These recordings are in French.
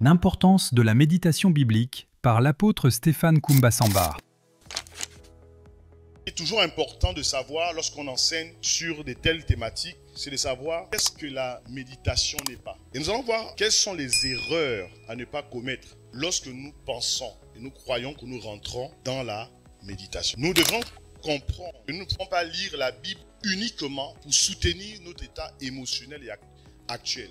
L'importance de la méditation biblique par l'apôtre Stéphane Koumba Sambar. C'est toujours important de savoir, lorsqu'on enseigne sur de telles thématiques, c'est de savoir qu'est-ce que la méditation n'est pas. Et nous allons voir quelles sont les erreurs à ne pas commettre lorsque nous pensons et nous croyons que nous rentrons dans la méditation. Nous devons comprendre que nous ne pouvons pas lire la Bible uniquement pour soutenir notre état émotionnel et actuel.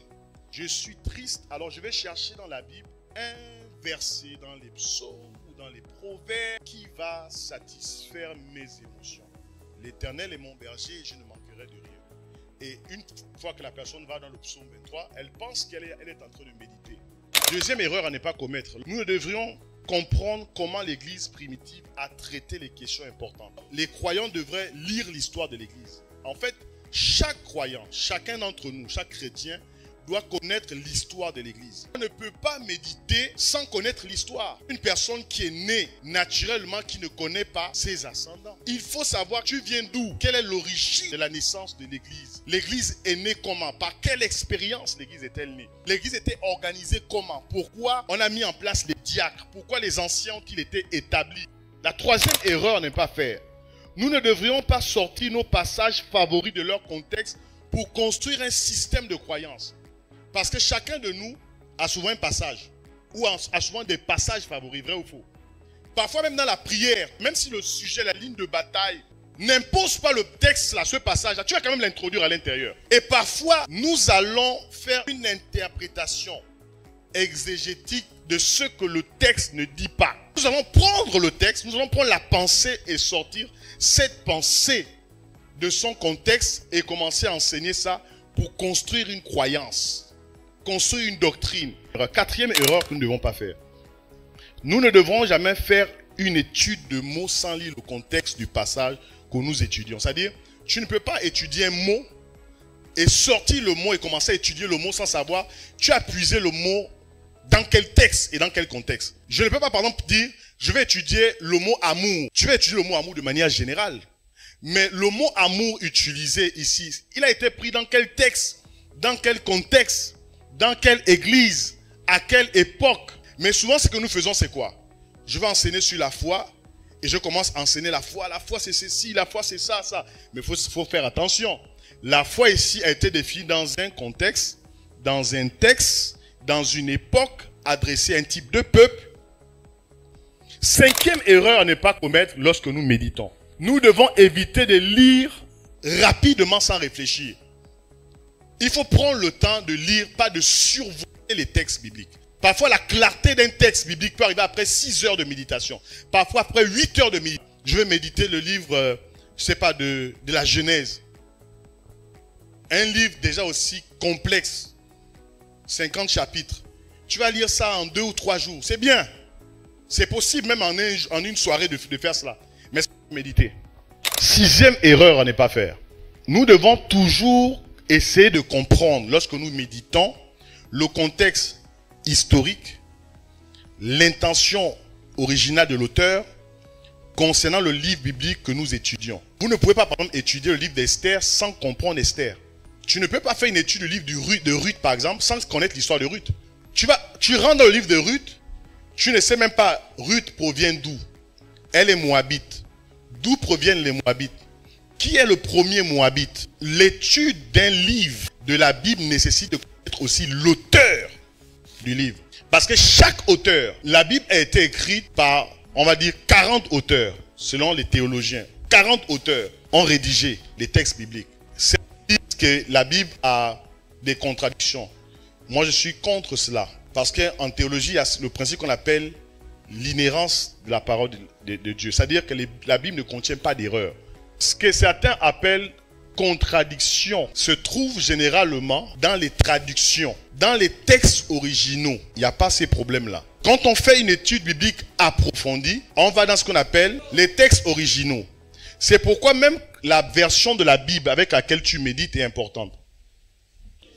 Je suis triste, alors je vais chercher dans la Bible un verset dans les psaumes ou dans les proverbes qui va satisfaire mes émotions. L'Éternel est mon berger et je ne manquerai de rien. Et une fois que la personne va dans le psaume 23, elle pense qu'elle est en train de méditer. Deuxième erreur à ne pas commettre, nous devrions comprendre comment l'Église primitive a traité les questions importantes. Les croyants devraient lire l'histoire de l'Église. En fait, chaque croyant, chacun d'entre nous, chaque chrétien, doit connaître l'histoire de l'Église. On ne peut pas méditer sans connaître l'histoire. Une personne qui est née naturellement, qui ne connaît pas ses ascendants. Il faut savoir tu viens d'où, quelle est l'origine de la naissance de l'Église. L'Église est née comment, par quelle expérience l'Église est-elle née. L'Église était organisée comment, pourquoi on a mis en place les diacres, pourquoi les anciens ont-ils été établis. La troisième erreur à ne pas faire. Nous ne devrions pas sortir nos passages favoris de leur contexte pour construire un système de croyance. Parce que chacun de nous a souvent un passage, ou a souvent des passages favoris, vrai ou faux. Parfois même dans la prière, même si le sujet, la ligne de bataille, n'impose pas le texte, là, ce passage-là, tu vas quand même l'introduire à l'intérieur. Et parfois, nous allons faire une interprétation exégétique de ce que le texte ne dit pas. Nous allons prendre le texte, nous allons prendre la pensée et sortir cette pensée de son contexte et commencer à enseigner ça pour construire une croyance. Construire une doctrine. Quatrième erreur que nous ne devons pas faire. Nous ne devrons jamais faire une étude de mots sans lire le contexte du passage que nous étudions. C'est-à-dire, tu ne peux pas étudier un mot et sortir le mot et commencer à étudier le mot sans savoir tu as puisé le mot dans quel texte et dans quel contexte. Je ne peux pas par exemple dire je vais étudier le mot amour. Tu vas étudier le mot amour de manière générale. Mais le mot amour utilisé ici, il a été pris dans quel texte, dans quel contexte, dans quelle église, à quelle époque. Mais souvent ce que nous faisons c'est quoi? Je vais enseigner sur la foi et je commence à enseigner la foi. La foi c'est ceci, la foi c'est ça, ça. Mais il faut faire attention. La foi ici a été définie dans un contexte, dans un texte, dans une époque, adressée à un type de peuple. Cinquième erreur à ne pas commettre lorsque nous méditons. Nous devons éviter de lire rapidement sans réfléchir. Il faut prendre le temps de lire, pas de survoler les textes bibliques. Parfois, la clarté d'un texte biblique peut arriver après 6 heures de méditation. Parfois, après 8 heures de méditation. Je vais méditer le livre, je sais pas, de la Genèse. Un livre déjà aussi complexe. 50 chapitres. Tu vas lire ça en 2 ou 3 jours. C'est bien. C'est possible même en une soirée de faire cela. Mais c'est méditer. Sixième erreur à ne pas faire. Nous devons toujours essayer de comprendre, lorsque nous méditons, le contexte historique, l'intention originale de l'auteur concernant le livre biblique que nous étudions. Vous ne pouvez pas, par exemple, étudier le livre d'Esther sans comprendre Esther. Tu ne peux pas faire une étude du livre de Ruth, par exemple, sans connaître l'histoire de Ruth. Tu rentres dans le livre de Ruth, tu ne sais même pas Ruth provient d'où. Elle est moabite. D'où proviennent les moabites? Qui est le premier moabite? L'étude d'un livre de la Bible nécessite de connaître aussi l'auteur du livre. Parce que chaque auteur, la Bible a été écrite par, on va dire, 40 auteurs, selon les théologiens. 40 auteurs ont rédigé les textes bibliques. C'est que la Bible a des contradictions. Moi, je suis contre cela. Parce qu'en théologie, il y a le principe qu'on appelle l'inhérence de la parole de Dieu. C'est-à-dire que la Bible ne contient pas d'erreur. Ce que certains appellent contradiction se trouve généralement dans les traductions. Dans les textes originaux, il n'y a pas ces problèmes-là. Quand on fait une étude biblique approfondie, on va dans ce qu'on appelle les textes originaux. C'est pourquoi même la version de la Bible avec laquelle tu médites est importante.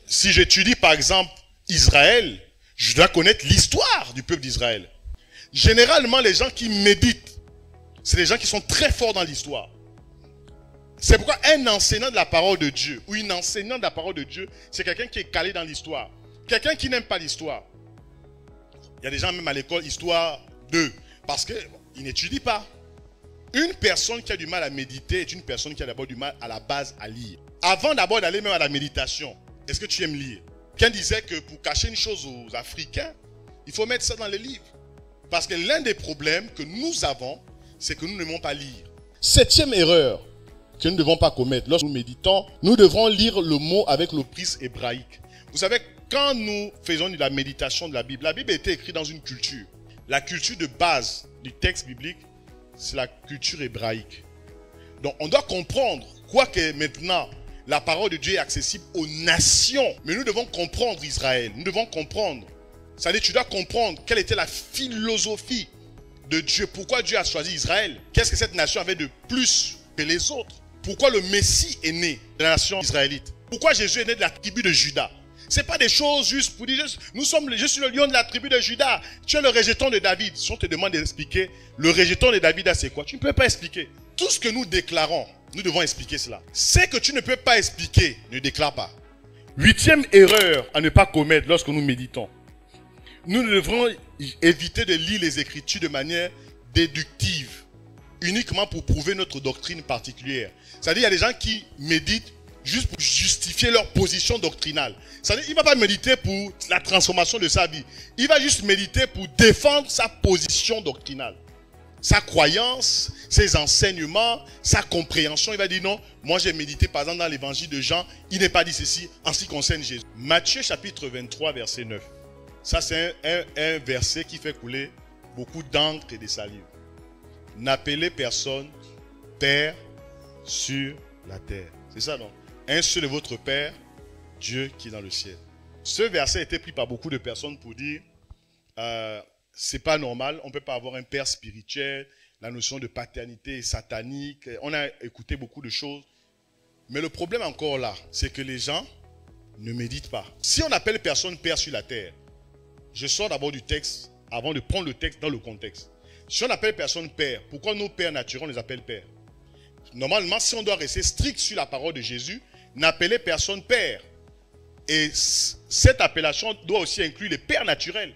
Si j'étudie par exemple Israël, je dois connaître l'histoire du peuple d'Israël. Généralement, les gens qui méditent, c'est des gens qui sont très forts dans l'histoire. C'est pourquoi un enseignant de la parole de Dieu ou une enseignante de la parole de Dieu, c'est quelqu'un qui est calé dans l'histoire. Quelqu'un qui n'aime pas l'histoire. Il y a des gens même à l'école, histoire 2. Parce qu'ils n'étudient pas. Une personne qui a du mal à méditer est une personne qui a d'abord du mal à la base à lire. Avant d'abord d'aller même à la méditation, est-ce que tu aimes lire? Quelqu'un disait que pour cacher une chose aux Africains, il faut mettre ça dans les livres. Parce que l'un des problèmes que nous avons, c'est que nous n'aimons pas lire. Septième erreur que nous ne devons pas commettre lorsque nous méditons, nous devrons lire le mot avec le prisme hébraïque. Vous savez, quand nous faisons de la méditation de la Bible a été écrite dans une culture. La culture de base du texte biblique, c'est la culture hébraïque. Donc on doit comprendre, quoique maintenant la parole de Dieu est accessible aux nations, mais nous devons comprendre Israël, nous devons comprendre. C'est-à-dire tu dois comprendre quelle était la philosophie de Dieu, pourquoi Dieu a choisi Israël, qu'est-ce que cette nation avait de plus que les autres, pourquoi le Messie est né de la nation israélite, pourquoi Jésus est né de la tribu de Juda. Ce n'est pas des choses juste pour dire, je suis le lion de la tribu de Juda, tu es le rejeton de David. Si on te demande d'expliquer, le rejeton de David, c'est quoi? Tu ne peux pas expliquer. Tout ce que nous déclarons, nous devons expliquer cela. Ce que tu ne peux pas expliquer, ne déclare pas. Huitième erreur à ne pas commettre lorsque nous méditons. Nous devrons éviter de lire les Écritures de manière déductive, uniquement pour prouver notre doctrine particulière. C'est-à-dire, il y a des gens qui méditent juste pour justifier leur position doctrinale. C'est-à-dire, il ne va pas méditer pour la transformation de sa vie. Il va juste méditer pour défendre sa position doctrinale. Sa croyance, ses enseignements, sa compréhension. Il va dire non, moi j'ai médité par exemple dans l'évangile de Jean, il n'est pas dit ceci en ce qui concerne Jésus. Matthieu chapitre 23 verset 9. Ça c'est un verset qui fait couler beaucoup d'encre et de salive. N'appelez personne Père sur la terre. C'est ça non? Un seul est votre Père, Dieu qui est dans le ciel. Ce verset a été pris par beaucoup de personnes pour dire c'est pas normal, on ne peut pas avoir un père spirituel, la notion de paternité est satanique, on a écouté beaucoup de choses. Mais le problème encore là, c'est que les gens ne méditent pas. Si on appelle personne père sur la terre, je sors d'abord du texte avant de prendre le texte dans le contexte. Si on appelle personne père, pourquoi nos pères naturels on les appelle pères? Normalement, si on doit rester strict sur la parole de Jésus, n'appelez personne père. Et cette appellation doit aussi inclure les pères naturels.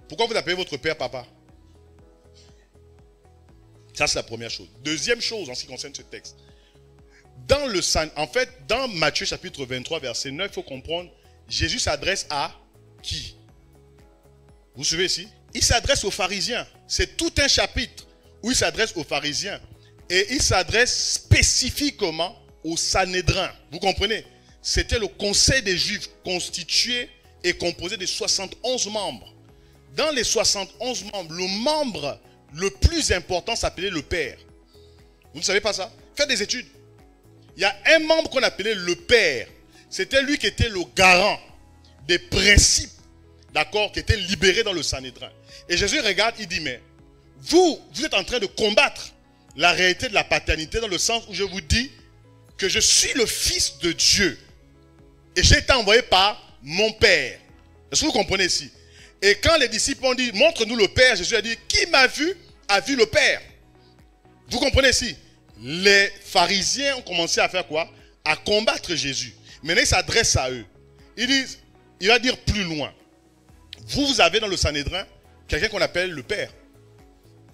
Pourquoi vous appelez votre père papa? Ça, c'est la première chose. Deuxième chose en ce qui concerne ce texte. Dans Matthieu chapitre 23, verset 9, il faut comprendre, Jésus s'adresse à qui? Vous suivez ici? Il s'adresse aux pharisiens. C'est tout un chapitre où il s'adresse aux pharisiens. Et il s'adresse spécifiquement au Sanhédrin. Vous comprenez? C'était le conseil des Juifs constitué et composé de 71 membres. Dans les 71 membres, le membre le plus important s'appelait le Père. Vous ne savez pas ça? Faites des études. Il y a un membre qu'on appelait le Père. C'était lui qui était le garant des principes, d'accord, qui étaient libérés dans le Sanhédrin. Et Jésus regarde, il dit, mais vous êtes en train de combattre la réalité de la paternité dans le sens où je vous dis que je suis le Fils de Dieu. Et j'ai été envoyé par mon Père. Est-ce que vous comprenez ici? Et quand les disciples ont dit, montre-nous le Père, Jésus a dit, qui m'a vu, a vu le Père. Vous comprenez ici? Les pharisiens ont commencé à faire quoi? À combattre Jésus. Maintenant, il s'adresse à eux. Il va dire plus loin. Vous avez dans le Sanhédrin quelqu'un qu'on appelle le Père.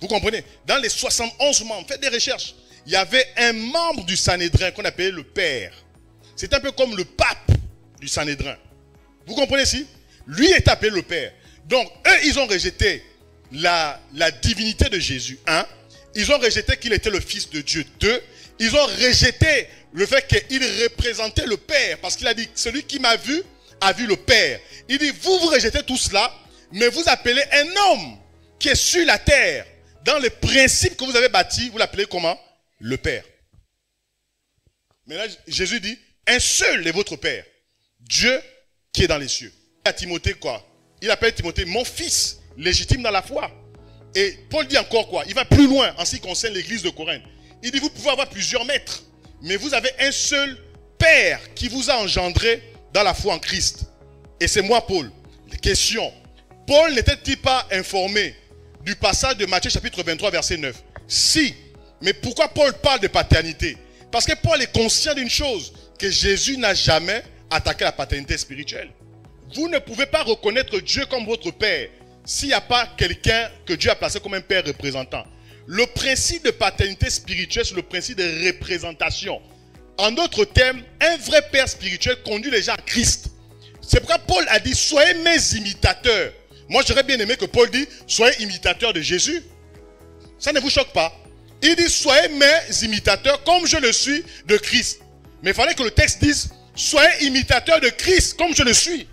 Vous comprenez? Dans les 71 membres, faites des recherches. Il y avait un membre du Sanhédrin qu'on appelait le Père. C'est un peu comme le pape du Sanhédrin. Vous comprenez ici? Lui est appelé le Père. Donc, eux, ils ont rejeté la divinité de Jésus. 1. Ils ont rejeté qu'il était le Fils de Dieu. 2. Ils ont rejeté le fait qu'il représentait le Père. Parce qu'il a dit, celui qui m'a vu, a vu le Père. Il dit, vous rejetez tout cela, mais vous appelez un homme qui est sur la terre. Dans les principes que vous avez bâtis, vous l'appelez comment? Le Père. Maintenant, Jésus dit, un seul est votre Père. Dieu qui est dans les cieux. À Timothée quoi? Il appelle Timothée mon fils, légitime dans la foi. Et Paul dit encore quoi? Il va plus loin en ce qui concerne l'église de Corinthe. Il dit, vous pouvez avoir plusieurs maîtres, mais vous avez un seul Père qui vous a engendré dans la foi en Christ. Et c'est moi, Paul. Question. Paul n'était-il pas informé du passage de Matthieu chapitre 23, verset 9? Si. Mais pourquoi Paul parle de paternité? Parce que Paul est conscient d'une chose, que Jésus n'a jamais attaqué la paternité spirituelle. Vous ne pouvez pas reconnaître Dieu comme votre Père s'il n'y a pas quelqu'un que Dieu a placé comme un Père représentant. Le principe de paternité spirituelle, c'est le principe de représentation. En d'autres termes, un vrai Père spirituel conduit les gens à Christ. C'est pourquoi Paul a dit, soyez mes imitateurs. Moi, j'aurais bien aimé que Paul dise, soyez imitateurs de Jésus. Ça ne vous choque pas? Il dit, soyez mes imitateurs comme je le suis de Christ. Mais il fallait que le texte dise, soyez imitateurs de Christ comme je le suis.